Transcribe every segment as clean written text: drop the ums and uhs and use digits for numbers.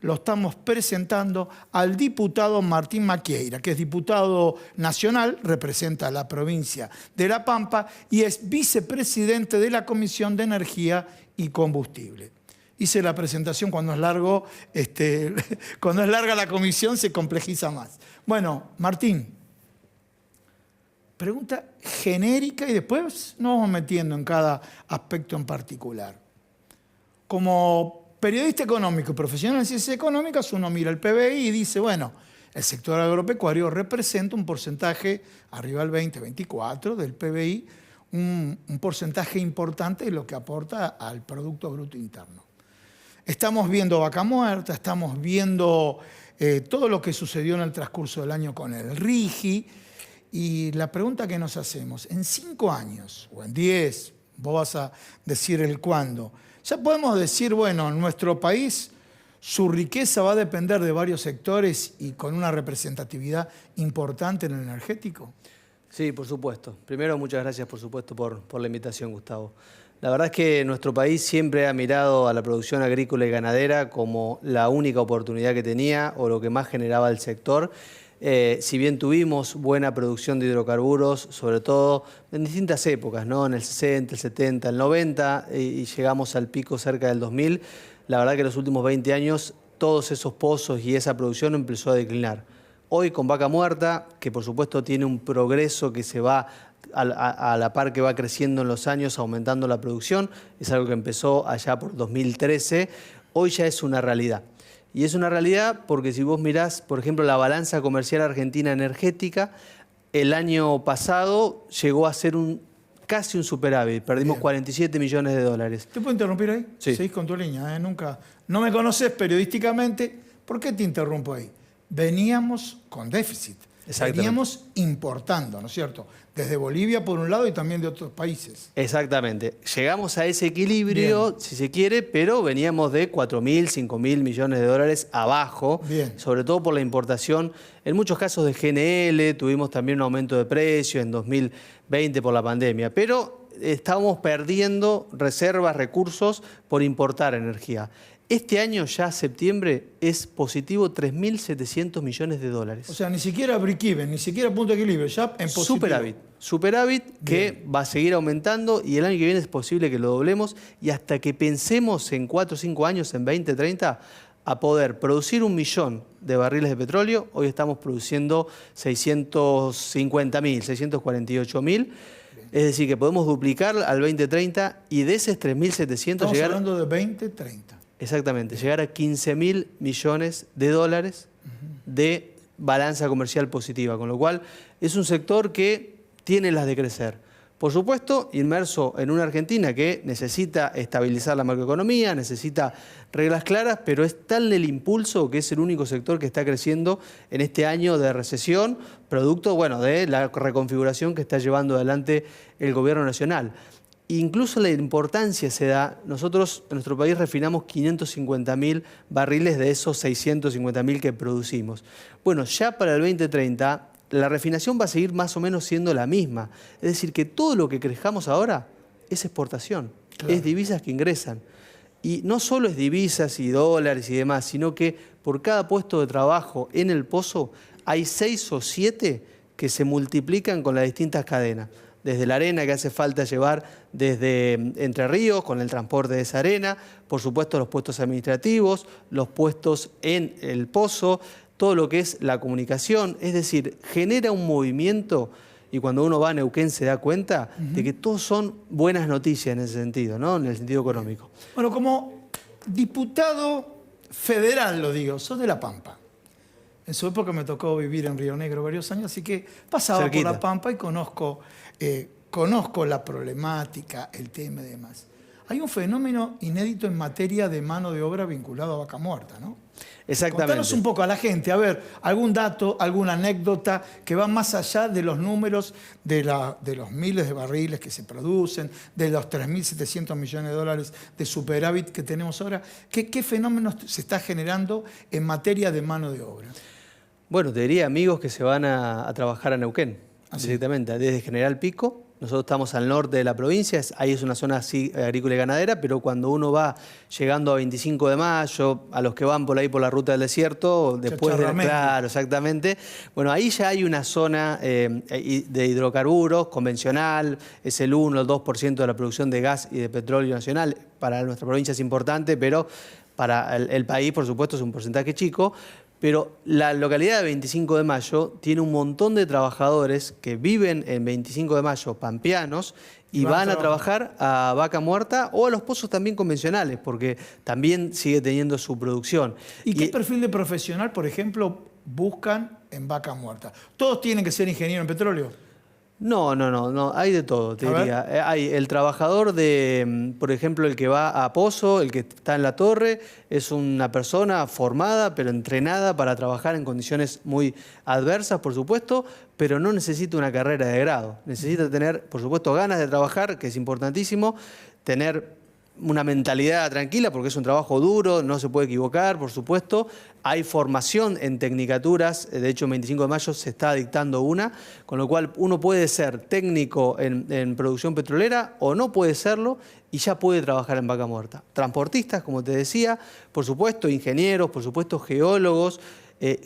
Lo estamos presentando al diputado Martín Maquieira, que es diputado nacional, representa a la provincia de La Pampa y es vicepresidente de la Comisión de Energía y Combustible. Hice la presentación cuando es largo, cuando es larga la comisión se complejiza más. Bueno, Martín, pregunta genérica y después nos vamos metiendo en cada aspecto en particular. Como periodista económico y profesional en ciencias económicas, uno mira el PBI y dice, bueno, el sector agropecuario representa un porcentaje arriba del 20-24 del PBI, un porcentaje importante de lo que aporta al Producto Bruto Interno. Estamos viendo Vaca Muerta, estamos viendo todo lo que sucedió en el transcurso del año con el RIGI, y la pregunta que nos hacemos, en 5 años o en 10, vos vas a decir el cuándo, ya podemos decir, bueno, en nuestro país su riqueza va a depender de varios sectores y con una representatividad importante en el energético. Sí, por supuesto. Primero, muchas gracias, por supuesto, por la invitación, Gustavo. La verdad es que nuestro país siempre ha mirado a la producción agrícola y ganadera como la única oportunidad que tenía o lo que más generaba el sector. Si bien tuvimos buena producción de hidrocarburos, sobre todo en distintas épocas, ¿no? En el 60, el 70, el 90 y llegamos al pico cerca del 2000, la verdad que en los últimos 20 años todos esos pozos y esa producción empezó a declinar. Hoy con Vaca Muerta, que por supuesto tiene un progreso que se va a la par que va creciendo en los años, aumentando la producción, es algo que empezó allá por 2013, hoy ya es una realidad. Y es una realidad porque si vos mirás, por ejemplo, la balanza comercial argentina energética, el año pasado llegó a ser casi un superávit, perdimos Bien. 47 millones de dólares. ¿Te puedo interrumpir ahí? Sí. Seguís con tu línea, nunca. No me conoces periodísticamente, ¿por qué te interrumpo ahí? Veníamos con déficit, veníamos importando, ¿no es cierto? Desde Bolivia por un lado y también de otros países. Exactamente. Llegamos a ese equilibrio, Bien. Si se quiere, pero veníamos de 4.000, 5.000 millones de dólares abajo, Bien. Sobre todo por la importación, en muchos casos de GNL, tuvimos también un aumento de precio en 2020 por la pandemia, pero estamos perdiendo reservas, recursos por importar energía. Este año, ya septiembre, es positivo 3.700 millones de dólares. O sea, ni siquiera break-even, ni siquiera punto de equilibrio, ya en positivo. Superávit que va a seguir aumentando y el año que viene es posible que lo doblemos y hasta que pensemos en 4 o 5 años, en 2030, a poder producir 1 millón de barriles de petróleo. Hoy estamos produciendo 650.000, 648.000. Es decir, que podemos duplicar al 2030 y de esos 3.700 Estamos llegar... hablando de 2030. Exactamente, llegar a 15.000 millones de dólares de balanza comercial positiva, con lo cual es un sector que tiene las de crecer. Por supuesto, inmerso en una Argentina que necesita estabilizar la macroeconomía, necesita reglas claras, pero es tal el impulso que es el único sector que está creciendo en este año de recesión, producto, bueno, de la reconfiguración que está llevando adelante el gobierno nacional. Incluso la importancia se da, nosotros en nuestro país refinamos 550.000 barriles de esos 650.000 que producimos. Bueno, ya para el 2030 la refinación va a seguir más o menos siendo la misma. Es decir, que todo lo que crezcamos ahora es exportación, Claro. Es divisas que ingresan. Y no solo es divisas y dólares y demás, sino que por cada puesto de trabajo en el pozo hay 6 o 7 que se multiplican con las distintas cadenas. Desde la arena que hace falta llevar desde Entre Ríos, con el transporte de esa arena, por supuesto los puestos administrativos, los puestos en el pozo, todo lo que es la comunicación, es decir, genera un movimiento y cuando uno va a Neuquén se da cuenta de que todos son buenas noticias en ese sentido, ¿no? En el sentido económico. Bueno, como diputado federal, lo digo, sos de La Pampa. En su época me tocó vivir en Río Negro varios años, así que pasaba Cerquita. Por La Pampa y conozco la problemática, el tema y demás. Hay un fenómeno inédito en materia de mano de obra vinculado a Vaca Muerta, ¿no? Exactamente. Contanos un poco a la gente, a ver, algún dato, alguna anécdota que va más allá de los números de los miles de barriles que se producen, de los 3.700 millones de dólares de superávit que tenemos ahora. ¿Qué fenómenos se está generando en materia de mano de obra? Bueno, te diría amigos que se van a trabajar a Neuquén, directamente, desde General Pico Nosotros estamos al norte de la provincia, ahí es una zona así agrícola y ganadera, pero cuando uno va llegando a 25 de mayo, a los que van por ahí por la ruta del desierto, después de... Claro, exactamente. Bueno, ahí ya hay una zona de hidrocarburos convencional, es el 1 o el 2% de la producción de gas y de petróleo nacional. Para nuestra provincia es importante, pero para el país, por supuesto, es un porcentaje chico. Pero la localidad de 25 de Mayo tiene un montón de trabajadores que viven en 25 de Mayo, pampeanos, y van a trabajar a Vaca Muerta o a los pozos también convencionales, porque también sigue teniendo su producción. ¿Y qué perfil de profesional, por ejemplo, buscan en Vaca Muerta? ¿Todos tienen que ser ingenieros en petróleo? No, hay de todo, te diría. Hay el trabajador de, por ejemplo, el que va a Pozo, el que está en la torre, es una persona formada, pero entrenada para trabajar en condiciones muy adversas, por supuesto, pero no necesita una carrera de grado. Necesita tener, por supuesto, ganas de trabajar, que es importantísimo, tener una mentalidad tranquila, porque es un trabajo duro, no se puede equivocar, por supuesto. Hay formación en tecnicaturas, de hecho en 25 de mayo se está dictando una, con lo cual uno puede ser técnico en producción petrolera o no puede serlo y ya puede trabajar en Vaca Muerta. Transportistas, como te decía, por supuesto, ingenieros, por supuesto, geólogos,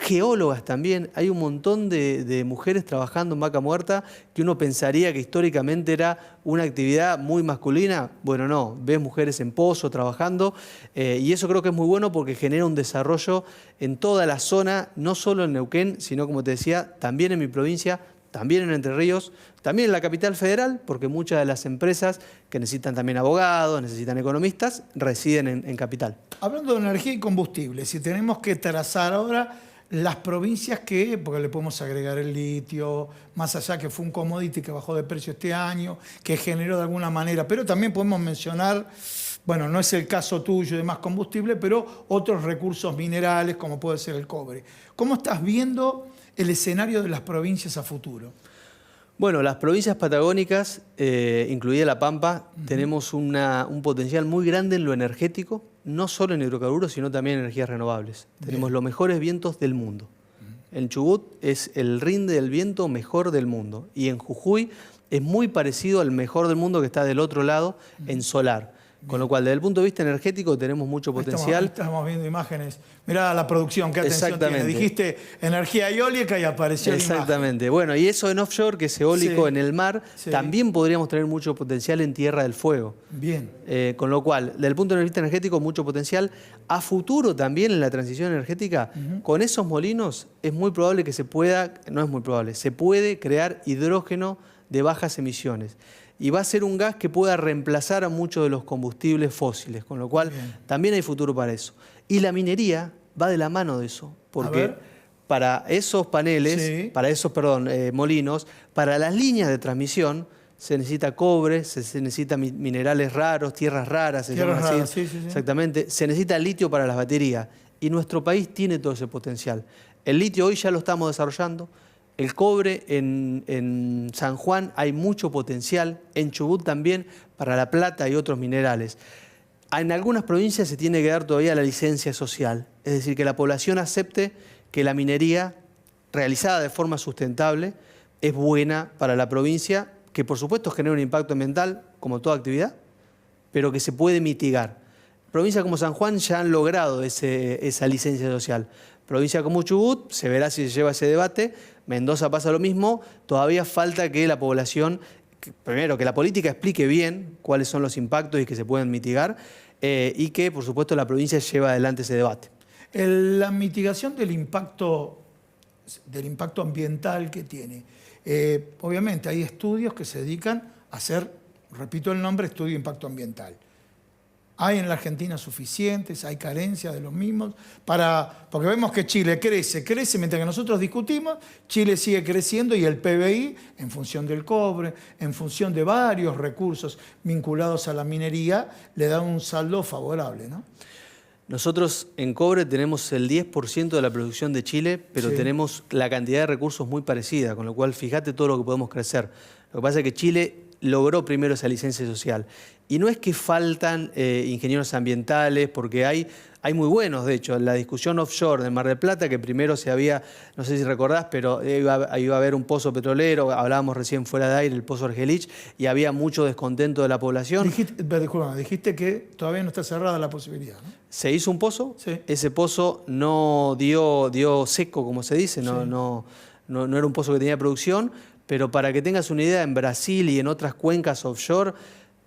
geólogas también. Hay un montón de mujeres trabajando en Vaca Muerta que uno pensaría que históricamente era una actividad muy masculina. Bueno, no, ves mujeres en Pozo trabajando y eso creo que es muy bueno porque genera un desarrollo en toda la zona, no solo en Neuquén, sino como te decía, también en mi provincia, también en Entre Ríos, también en la capital federal, porque muchas de las empresas que necesitan también abogados, necesitan economistas, residen en capital. Hablando de energía y combustible, si tenemos que trazar ahora las provincias que, porque le podemos agregar el litio, más allá que fue un commodity que bajó de precio este año, que generó de alguna manera, pero también podemos mencionar, bueno, no es el caso tuyo de más combustible, pero otros recursos minerales como puede ser el cobre. ¿Cómo estás viendo el escenario de las provincias a futuro? Bueno, las provincias patagónicas, incluida La Pampa, tenemos un potencial muy grande en lo energético, no solo en hidrocarburos, sino también en energías renovables. Tenemos los mejores vientos del mundo. En Chubut es el rinde del viento mejor del mundo. Y en Jujuy es muy parecido al mejor del mundo que está del otro lado, en solar. Con lo cual, desde el punto de vista energético, tenemos mucho potencial. Estamos viendo imágenes. Mirá la producción, qué atención tiene. Dijiste energía eólica y apareció Exactamente. Bueno, y eso en offshore, que es eólico en el mar, también podríamos tener mucho potencial en Tierra del Fuego. Bien. Con lo cual, desde el punto de vista energético, mucho potencial. A futuro también en la transición energética, con esos molinos es muy probable que se pueda, no es muy probable, se puede crear hidrógeno de bajas emisiones. Y va a ser un gas que pueda reemplazar a muchos de los combustibles fósiles, con lo cual también hay futuro para eso. Y la minería va de la mano de eso, porque para esos paneles, para esos, molinos, para las líneas de transmisión se necesita cobre, se necesita minerales raros, tierras raras, se llaman así. Exactamente, se necesita litio para las baterías. Y nuestro país tiene todo ese potencial. El litio hoy ya lo estamos desarrollando. El cobre en San Juan hay mucho potencial, en Chubut también, para la plata y otros minerales. En algunas provincias se tiene que dar todavía la licencia social, es decir, que la población acepte que la minería realizada de forma sustentable es buena para la provincia, que por supuesto genera un impacto ambiental, como toda actividad, pero que se puede mitigar. Provincias como San Juan ya han logrado esa licencia social. Provincia como Chubut, se verá si se lleva ese debate. Mendoza pasa lo mismo. Todavía falta que la población, primero, que la política explique bien cuáles son los impactos y que se pueden mitigar, y que, por supuesto, la provincia lleve adelante ese debate. La mitigación del impacto ambiental que tiene. Obviamente hay estudios que se dedican a hacer, repito el nombre, estudio de impacto ambiental. ¿Hay en la Argentina suficientes? ¿Hay carencia de los mismos? Porque vemos que Chile crece, mientras que nosotros discutimos, Chile sigue creciendo y el PBI, en función del cobre, en función de varios recursos vinculados a la minería, le da un saldo favorable, ¿no? Nosotros en cobre tenemos el 10% de la producción de Chile, pero tenemos la cantidad de recursos muy parecida, con lo cual fíjate todo lo que podemos crecer. Lo que pasa es que Chile logró primero esa licencia social. Y no es que faltan ingenieros ambientales, porque hay muy buenos, de hecho. La discusión offshore de Mar del Plata, que primero se había, no sé si recordás, pero iba a haber un pozo petrolero, hablábamos recién fuera de aire, el pozo Argelich, y había mucho descontento de la población. Dijiste que todavía no está cerrada la posibilidad, ¿no? Se hizo un pozo, sí. Ese pozo no dio seco, como se dice, no era un pozo que tenía producción, pero para que tengas una idea, en Brasil y en otras cuencas offshore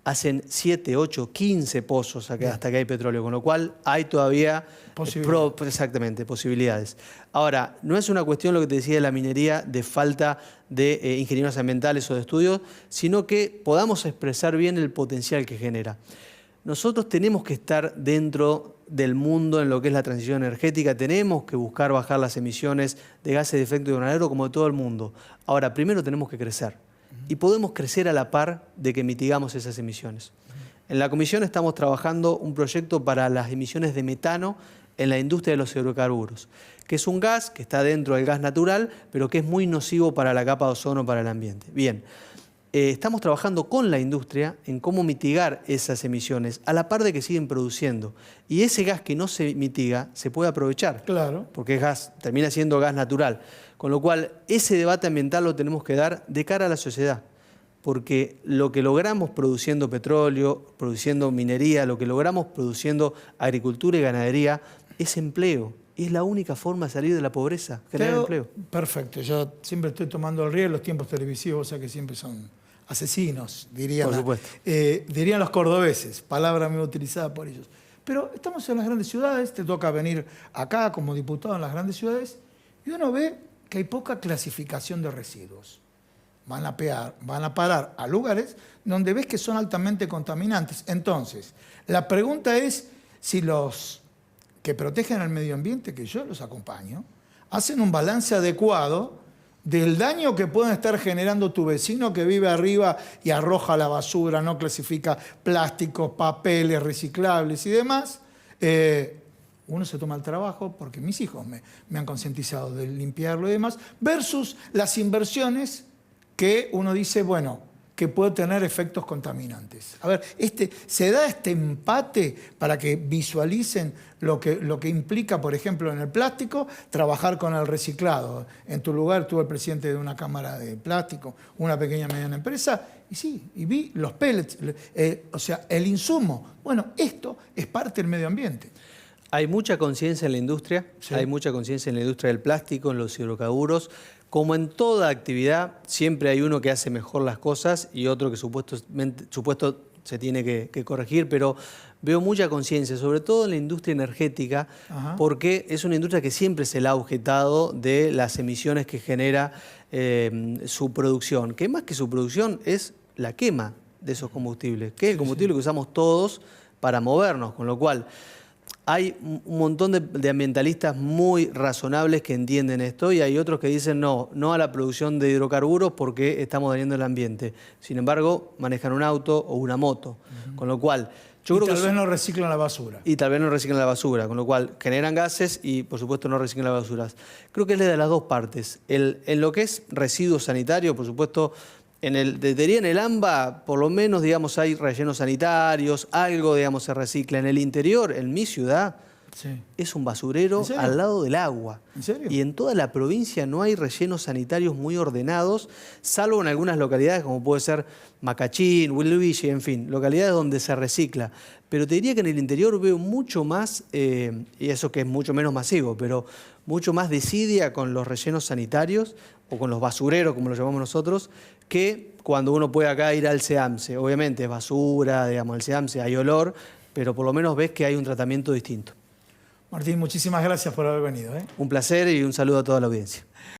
hacen 7, 8, 15 pozos hasta que hay petróleo, con lo cual hay todavía posibilidades. Ahora, no es una cuestión, lo que te decía de la minería, de falta de ingenieros ambientales o de estudios, sino que podamos expresar bien el potencial que genera. Nosotros tenemos que estar dentro del mundo en lo que es la transición energética, tenemos que buscar bajar las emisiones de gases de efecto invernadero como de todo el mundo. Ahora, primero tenemos que crecer. Y podemos crecer a la par de que mitigamos esas emisiones. En la Comisión estamos trabajando un proyecto para las emisiones de metano en la industria de los hidrocarburos, que es un gas que está dentro del gas natural, pero que es muy nocivo para la capa de ozono, para el ambiente. Bien, estamos trabajando con la industria en cómo mitigar esas emisiones, a la par de que siguen produciendo. Y ese gas que no se mitiga se puede aprovechar, claro, porque es gas, termina siendo gas natural. Con lo cual, ese debate ambiental lo tenemos que dar de cara a la sociedad, porque lo que logramos produciendo petróleo, produciendo minería, lo que logramos produciendo agricultura y ganadería, es empleo. Es la única forma de salir de la pobreza, generar empleo. Perfecto, yo siempre estoy tomando el riesgo, los tiempos televisivos, o sea que siempre son asesinos, dirían, por supuesto. Dirían los cordobeses, palabra muy utilizada por ellos. Pero estamos en las grandes ciudades, te toca venir acá como diputado en las grandes ciudades, y uno ve que hay poca clasificación de residuos. Van a parar a lugares donde ves que son altamente contaminantes. Entonces, la pregunta es si los que protegen al medio ambiente, que yo los acompaño, hacen un balance adecuado del daño que pueden estar generando tu vecino que vive arriba y arroja la basura, no clasifica plásticos, papeles reciclables y demás. Uno se toma el trabajo, porque mis hijos me han concientizado de limpiarlo y demás, versus las inversiones que uno dice, bueno, que puede tener efectos contaminantes. A ver, ¿se da este empate para que visualicen lo que implica, por ejemplo, en el plástico, trabajar con el reciclado? En tu lugar tuve el presidente de una cámara de plástico, una pequeña mediana empresa, y sí, y vi los pellets, o sea, el insumo. Bueno, esto es parte del medio ambiente. Hay mucha conciencia en la industria, hay mucha conciencia en la industria del plástico, en los hidrocarburos. Como en toda actividad, siempre hay uno que hace mejor las cosas y otro que supuesto se tiene que corregir, pero veo mucha conciencia, sobre todo en la industria energética, porque es una industria que siempre se la ha objetado de las emisiones que genera su producción, que más que su producción es la quema de esos combustibles, que es el combustible que usamos todos para movernos, con lo cual hay un montón de ambientalistas muy razonables que entienden esto y hay otros que dicen no a la producción de hidrocarburos porque estamos dañando el ambiente. Sin embargo, manejan un auto o una moto, con lo cual yo creo que tal vez no reciclan la basura. Y tal vez no reciclan la basura, con lo cual generan gases y por supuesto no reciclan las basuras. Creo que es de las dos partes. En lo que es residuos sanitarios, por supuesto, en el AMBA, por lo menos, digamos, hay rellenos sanitarios, algo, digamos, se recicla. En el interior, en mi ciudad, es un basurero al lado del agua. ¿En serio? Y en toda la provincia no hay rellenos sanitarios muy ordenados, salvo en algunas localidades, como puede ser Macachín, Willuigi, en fin, localidades donde se recicla. Pero te diría que en el interior veo mucho más, y eso que es mucho menos masivo, pero mucho más desidia con los rellenos sanitarios, o con los basureros, como lo llamamos nosotros, que cuando uno puede acá ir al SEAMSE. Obviamente es basura, digamos, el SEAMSE hay olor, pero por lo menos ves que hay un tratamiento distinto. Martín, muchísimas gracias por haber venido. Un placer y un saludo a toda la audiencia.